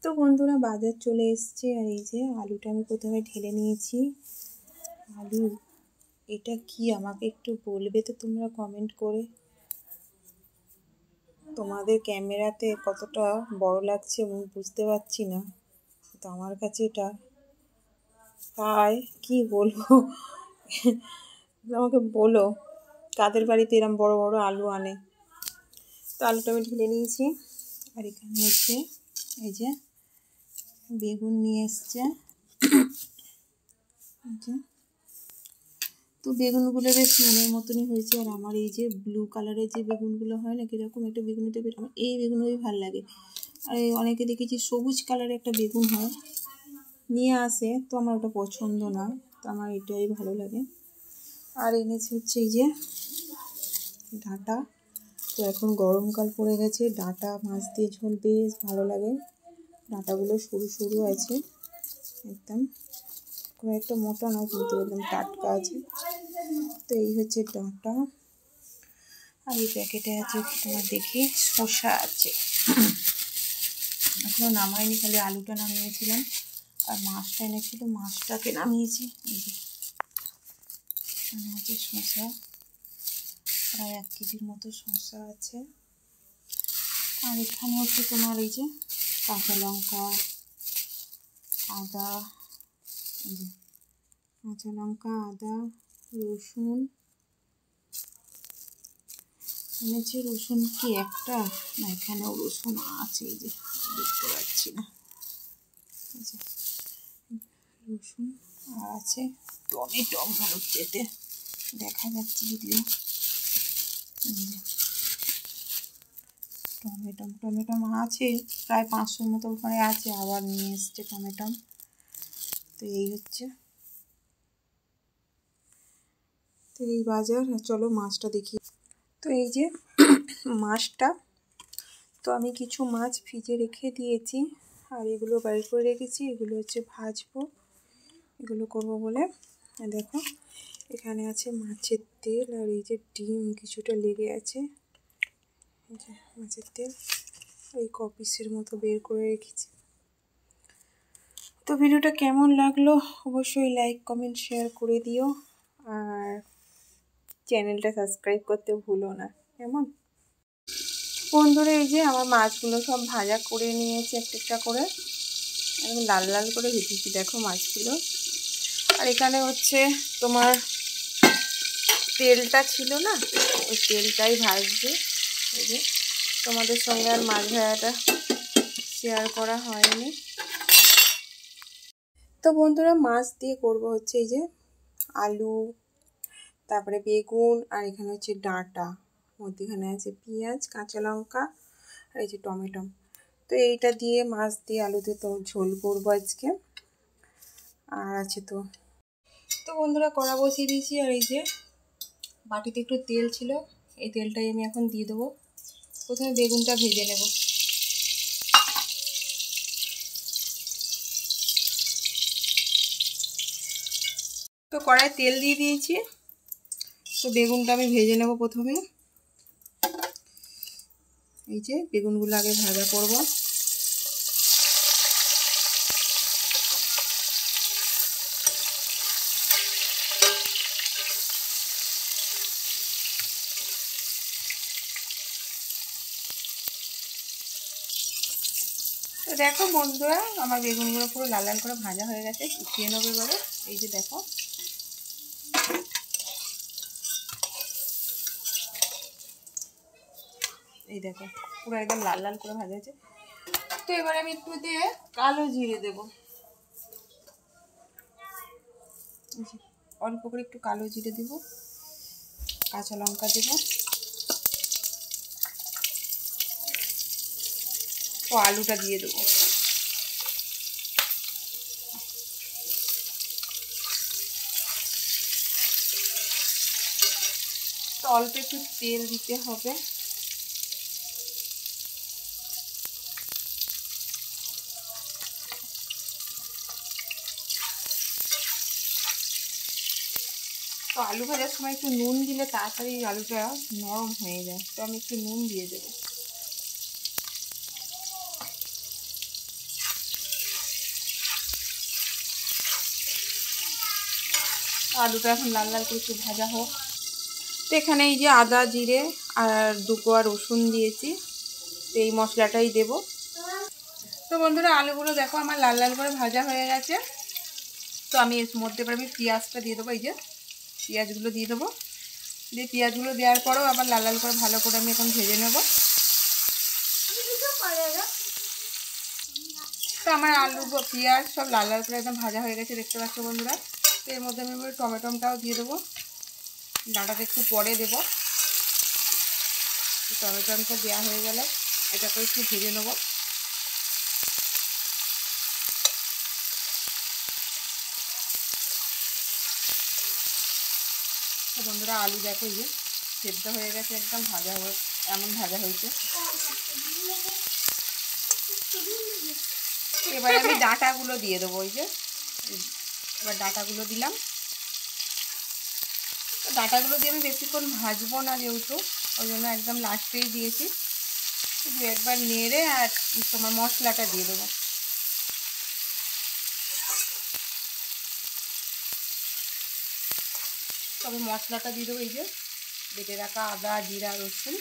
তো বন্ধুরা বাজার চলে এসছে আর এই যে আলুটা আমি প্রথমে ঢেলে নিয়েছি। আলু এটা কি আমাকে একটু বলবে তো তোমরা কমেন্ট করে, তোমাদের ক্যামেরাতে কতটা বড় লাগছে আমি বুঝতে পারছি না, তো আমার কাছে এটা তাই কি বলবো আমাকে বলো কাদের বাড়িতে এরকম বড় বড় আলু আনে। তো আলুটা আমি ঢেলে নিয়েছি আর এখানে হচ্ছে এই যে বেগুন নিয়ে এসছে। তো বেগুনগুলো বেশ মনের মতনই হয়েছে। আর আমার এই যে ব্লু কালারের যে বেগুনগুলো হয় না কীরকম একটা বেগুন, এটা আমার এই বেগুনই ভালো লাগে। আর অনেকে দেখেছি সবুজ কালারের একটা বেগুন হয় নিয়ে আসে, তো আমার ওটা পছন্দ না, তো আমার এটাই ভালো লাগে। আর এনেছে হচ্ছে এই যে ডাঁটা। তো এখন গরমকাল পড়ে গেছে, ডাঁটা মাছ দিয়ে ঝোল বেশ ভালো লাগে। ডাঁটাগুলো সরু সরু আছে, একদম খুব একটা মোটা নয় কিন্তু একদম টাটকা আছে। তো এই হচ্ছে ডাঁটা। আর এই প্যাকেটে আছে তোমার দেখি শসা আছে, এখনো নামাইনি, খালি আলুটা নামিয়েছিলাম আর মাছটা এনেছিল, মাছটাকে নামিয়েছি। এই যে এখানে আছে শসা, প্রায় 1 কেজির মতো শসা আছে। আর এখানে হচ্ছে তোমার এই যে কাঁচা লঙ্কা, আদা, এই যে কাঁচা লঙ্কা, আদা, রসুন এনেছে। রসুন কি একটা না, এখানেও রসুন আছে, এই যে দেখতে পাচ্ছি না, এই যে রসুন। আর আছে টমেটো, যেতে দেখা যাচ্ছে যদিও, টমেটো আছে প্রায় 500 মতো ওখানে আছে, আবার নিয়ে এসছে টমেটো। তো এই হচ্ছে, তো এই বাজার। চলো মাছটা দেখি। তো এই যে মাছটা, তো আমি কিছু মাছ ফ্রিজে রেখে দিয়েছি আর এগুলো বাইর করে রেখেছি, এগুলো হচ্ছে ভাজবো, এগুলো করবো বলে। দেখো এখানে আছে মাছের তেল আর এই যে ডিম কিছুটা লেগে আছে, এই যে মাছের তেল এই কপিসের মতো বের করে রেখেছি। তো ভিডিওটা কেমন লাগলো অবশ্যই লাইক কমেন্ট শেয়ার করে দিও, আর চ্যানেলটা সাবস্ক্রাইব করতে ভুলো না। কেমন বন্ধুরা, এই যে আমার মাছগুলো সব ভাজা করে নিয়েছি একটা একটা করে, একদম লাল লাল করে ভেজেছি দেখো মাছগুলো। আর এখানে হচ্ছে তোমার তেলটা ছিল না, ওই তেলটাই ভাজবে। এই যে তোমাদের সঙ্গে আর মাছ ভাজাটা শেয়ার করা হয়নি। তো বন্ধুরা মাছ দিয়ে করবো হচ্ছে এই যে আলু, তারপরে বেগুন, আর এখানে হচ্ছে ডাঁটা, মধ্যেখানে আছে পেঁয়াজ, কাঁচা লঙ্কা আর এই যে টমেটো। তো এইটা দিয়ে মাছ দিয়ে আলু দিয়ে তো ঝোল করবো আজকে। আর আছে তো বন্ধুরা কড়া বসিয়ে দিয়েছি, আর এই যে বাটিতে একটু তেল ছিল, এই তেলটাই আমি এখন দিয়ে দেবো। প্রথমে বেগুনটা ভেজে নেব। তো কড়াই তেল দিয়ে দিয়েছি, তো বেগুনটা আমি ভেজে নেব প্রথমে। এই যে বেগুনগুলো আগে ভাজা করব। তো দেখো বন্ধুরা আমার বেগুনগুলো পুরো লাল লাল করে ভাজা হয়ে গেছে, উঠিয়ে নেবো এবারে। এই যে দেখো এই দেখো পুরো একদম লাল লাল করে ভাজা হয়েছে। তো এবারে আমি একটু দিয়ে কালো জিরে দেব, অল্প করে একটু কালো জিরে দেব, কাঁচা লঙ্কা দেব, তো আলুটা দিয়ে দেবো। তো অল্প একটু তেল দিতে হবে। তো আলু ভাজার সময় একটু নুন দিলে তাড়াতাড়ি আলুটা নরম হয়ে যায়, তো আমি একটু নুন দিয়ে দেবো। আলুটা এখন লাল লাল করে একটু ভাজা হোক। তো এখানে এই যে আদা জিরে আর 2 কোয়া রসুন দিয়েছি, তো এই মশলাটাই দেব। তো বন্ধুরা আলুগুলো দেখো আমার লাল লাল করে ভাজা হয়ে গেছে। তো আমি এর মধ্যে আমি পেঁয়াজটা দিয়ে দেবো, এই যে পেঁয়াজগুলো দিয়ে দেবো। দিয়ে পেঁয়াজগুলো দেওয়ার পরেও আবার লাল লাল করে ভালো করে আমি এখন ভেজে নেব। তো আমার আলু পেঁয়াজ সব লাল লাল করে একদম ভাজা হয়ে গেছে, দেখতে পাচ্ছ বন্ধুরা। তো এর মধ্যে আমি টমেটোটাও দিয়ে দেবো, ডাঁটাটা একটু পরে দেবো। টমেটোটা দেওয়া হয়ে গেলে এটাকে একটু ভেজে নেব। তো বন্ধুরা আলু দেখো যে সেদ্ধ হয়ে গেছে, একদম ভাজা হয়ে এমন ভাজা হয়েছে। এবার আমি ডাঁটাগুলো দিয়ে দেবো, ওই যে এবার ডাঁটাগুলো দিলাম। তো ডাঁটাগুলো দিয়ে আমি বেশিক্ষণ ভাজবো না, যেহেতু ওই জন্য একদম লাস্টেই দিয়েছি। শুধু একবার নেড়ে আর তোমার মশলাটা দিয়ে দেবো। তবে মশলাটা দিয়ে দেবো, এই যে বেটে রাখা আদা জিরা রসুন।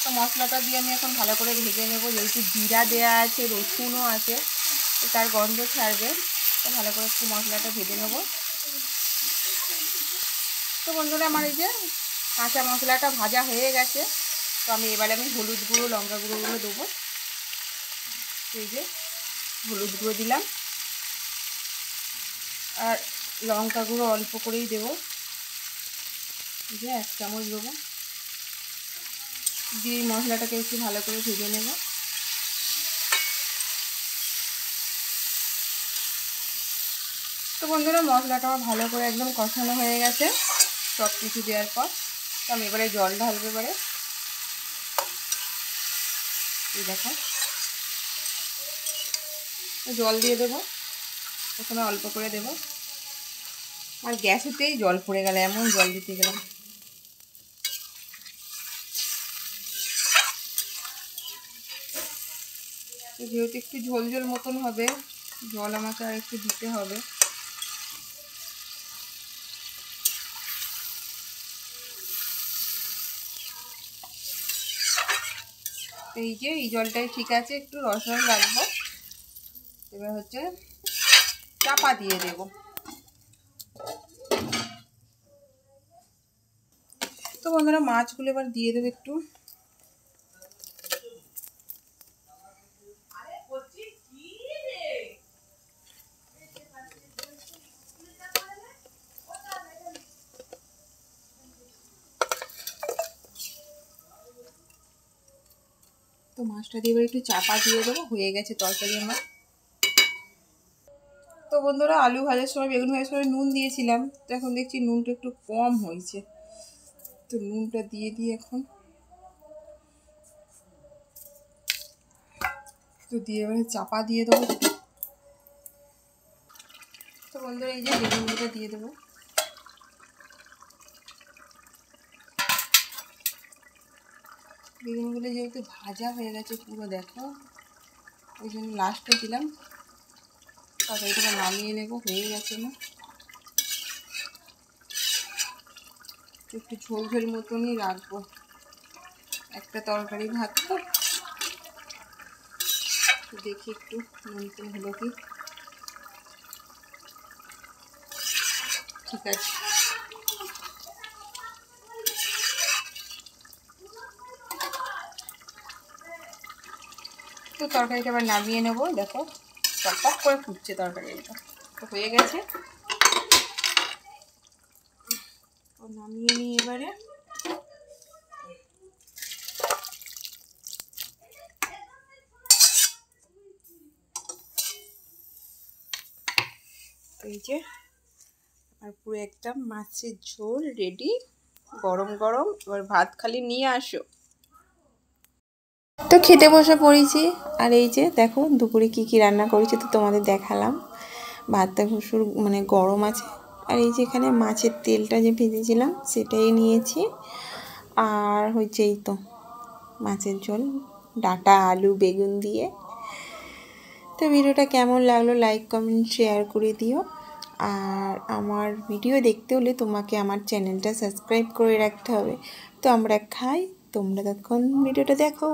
তো মশলাটা দিয়ে আমি এখন ভালো করে ভেজে নেব, যেহেতু জিরা দেওয়া আছে রসুনও আছে, তো তার গন্ধ ছাড়বে। তো ভালো করে একটু মশলাটা ভেজে নেব। তো বন্ধুরা আমার এই যে কাঁচা মশলাটা ভাজা হয়ে গেছে। তো আমি এবারে হলুদ গুঁড়ো লঙ্কা গুঁড়োগুলো দেবো। এই যে হলুদ গুঁড়ো দিলাম, আর লঙ্কা গুঁড়ো অল্প করেই দেবো, এই যে 1 চামচ দেবো। দিয়ে মশলাটাকে একটু ভালো করে ভেজে নেব। তো বন্ধুরা মশলাটা আমার ভালো করে একদম কষানো হয়ে গেছে সব কিছু দেওয়ার পর। তো আমি এবারে জল ঢালবো। এবারে এই দেখো জল দিয়ে দেবো, প্রথমে অল্প করে দেবো। আর গ্যাসেতেই জল পড়ে গেল, এমন জল দিতে গেলাম। তো যেহেতু একটু ঝোল ঝোল মতন হবে, জল আমাকে আর একটু দিতে হবে। এই যে এই জলটাই ঠিক আছে, একটু রস রস রাখবো। এবার হচ্ছে চাপা দিয়ে দেব। তো বন্ধুরা মাছগুলো এবার দিয়ে দেবো একটু। তো মাছটা দিয়ে এবার একটু চাপা দিয়ে দেবো, হয়ে গেছে তরকারি আমার। তো বন্ধুরা আলু ভাজার সময় বেগুন ভাজার সময় নুন দিয়েছিলাম, তো এখন দেখছি নুনটা একটু কম হয়েছে। তো নুনটা দিয়ে দিই এখন। তো দিয়ে এবারে চাপা দিয়ে দেবো। তো বন্ধুরা এই যে বেগুনগুলো দিয়ে দেবো। বেগুনগুলো যেহেতু ভাজা হয়ে গেছে পুরো দেখো, ওই জন্য লাস্টে দিলাম। তরকারিটা নামিয়ে নেবো, হয়ে গেছে না, একটু ঝোল ঝোল মতনই রাখবো। একটা তরকারি ভাত তো দেখি একটু নুন হলো কি। ঠিক আছে। তো তরকারিটা আবার নামিয়ে নেবো, দেখো টক করে ফুটছে তরকারিটা। তো হয়ে গেছে, তো নামিয়ে নিই এবারে। এই যে আর পুরো একটা মাছের ঝোল রেডি, গরম গরম। এবার ভাত খালি নিয়ে আসো। তো খেতে বসে পড়েছি। আর এই যে দেখো দুপুরে কি কি রান্না করেছি তো তোমাদের দেখালাম। ভাতটা প্রচুর মানে গরম আছে। আর এই যে এখানে মাছের তেলটা যে ভেজেছিলাম সেটাই নিয়েছি। আর হচ্ছে এই তো মাছের ঝোল, ডাঁটা আলু বেগুন দিয়ে। তো ভিডিওটা কেমন লাগলো লাইক কমেন্ট শেয়ার করে দিও। আর আমার ভিডিও দেখতে হলে তোমাকে আমার চ্যানেলটা সাবস্ক্রাইব করে রাখতে হবে। তো আমরা খাই, তোমরা ততক্ষণ ভিডিওটা দেখো।